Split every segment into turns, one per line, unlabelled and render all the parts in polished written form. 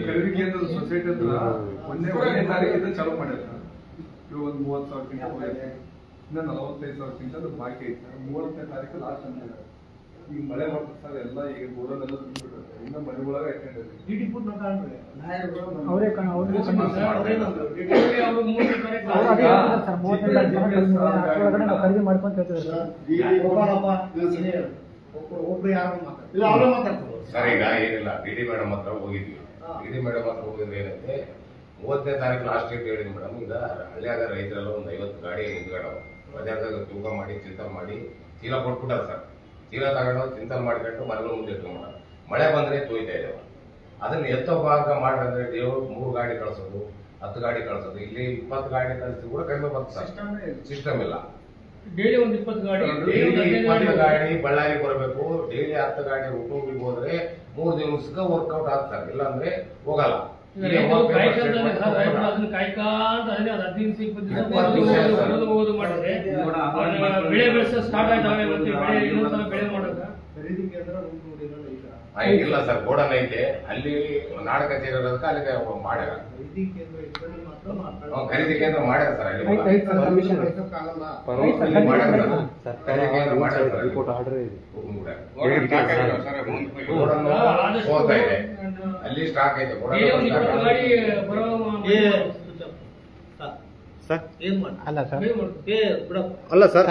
ಖರೀದಿ ಕೇಂದ್ರದ ಸೊಸೈಟಿ ಹತ್ರ ಒಂದೇ ತಾರೀಕಿಂದ ಚಾಲೂ ಮಾಡ್ಯಾರ. ಇವು ಒಂದು 30,000 ಕ್ವಿಂಟಲ್ ಇನ್ನ 45,000 ಕ್ವಿಂಟಲ್ ಬಾಕಿ ಐತೆ. 30ನೇ ತಾರೀಕು ಲಾಸ್ಟ್ ಅಂತ ಈಗ ಮಳೆ ಮಾಡ್ತಾರೆ ಸರ್. ಎಲ್ಲ ಈಗ ಬೋರಲ್ಲೆಲ್ಲ ತುಂಬಿಬಿಟ್ರೆ ಇನ್ನ ಮಳೆ ಒಳಗೆ
ಖರೀದಿ ಮಾಡ್ಕೊಂತ
ಸರ್. ಈಗ ಏನಿಲ್ಲ, ಡಿ ಮೇಡಮ್ ಹತ್ರ ಹೋಗಿದ್ವಿ. ಡಿ ಮೇಡಮ್ ಹತ್ರ ಹೋಗಿದ್ರೆ ಏನಂತೆ, 30ನೇ ತಾರೀಕು ಲಾಸ್ಟ್ ಡೇಟ್ ಹೇಳಿದ್ವಿ ಮೇಡಮ್. ಈಗ ಹಳ್ಳಿಯಾಗ ರೈತರೆಲ್ಲ ಒಂದು 50 ಗಾಡಿ ನಿಂತ್ಕೊಂಡವ. ಬಜಾರ್ದಾಗ ತೂಕ ಮಾಡಿ ಚಿಂತಲ್ ಮಾಡಿ ಚೀಲ ಕೊಟ್ಬಿಟ್ಟಾರ ಸರ್. ಚೀಲ ತಗೊಂಡು ಚಿಂತಲ್ ಮಾಡ್ಕೊಂಡು ಮನೆಗಳ ಮುಂದೆ ಇಟ್ಕೊಂಡ್ಬಿಟ್ಟಾರ. ಮಳೆ ಬಂದ್ರೆ ತೋಯ್ತಾ ಇದ್ದೇವೆ. ಅದನ್ನ ಎತ್ತೋ ಭಾಗ ಮಾಡ್ರಂದ್ರೆ ದೇವ್ರು 3 ಗಾಡಿ ಕಳ್ಸೋದು, 10 ಗಾಡಿ ಕಳ್ಸೋದು. ಇಲ್ಲಿ 20 ಗಾಡಿ ಕಳಿಸಿ ಕೂಡ ಕಡಿಮೆ ಬರ್ತದೆ. ಸಿಸ್ಟಮ್ ಇಲ್ಲ.
ಡೈಲಿ ಒಂದು 20 ಗಾಡಿ,
ಡೈಲಿ 20 ಗಾಡಿ ಬಳ್ಳಾರಿ ಬರಬೇಕು. ಡೈಲಿ 10 ಗಾಡಿ ಹುಟ್ಟೂರಿಗೆ ಹೋದ್ರೆ 3 ದಿವಸಕ್ಕೆ ವರ್ಕೌಟ್ ಆಗ್ತಾರೆ. ಇಲ್ಲಾಂದ್ರೆ ಹೋಗಲ್ಲ.
ಬೆಳೆ ಬೆಳೆಸ ಸ್ಟಾರ್ಟ್ ಆಯ್ತಾವೆ. ಮತ್ತೆ ಬೆಳೆ ಇನ್ನೊಂದ್ಸಲ ಬೆಳೆ ಮಾಡೋದ
ಇಲ್ಲ ಸರ್. ಗೋಡನ್ ಐತೆ ಅಲ್ಲಿ, ನಾಡ ಕಚೇರಿ ಇರೋದಕ್ಕೆ ಅಲ್ಲಿಗೆ ಮಾಡ್ಯಾರ. ಖರೀದಿ ಕೇಂದ್ರ ಮಾಡ್ಯಾರ ಸರ್. ಅಲ್ಲಿ ಅಲ್ಲಿ ಸ್ಟಾಕ್ ಐತೆ.
ಅಲ್ಲ ಸರ್,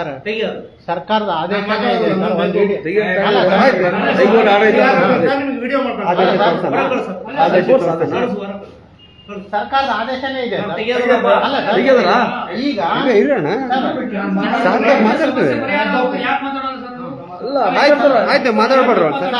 ಸರ್ಕಾರದ ಆದೇಶ ಸರ್ಕಾರದ ಆದೇಶನೇ ಇದೆ. ಈಗ ಇರೋಣ ಅಲ್ಲ, ಆಯ್ತು ಮಾತಾಡ್ಬೇಡ್ರ ಸರ್.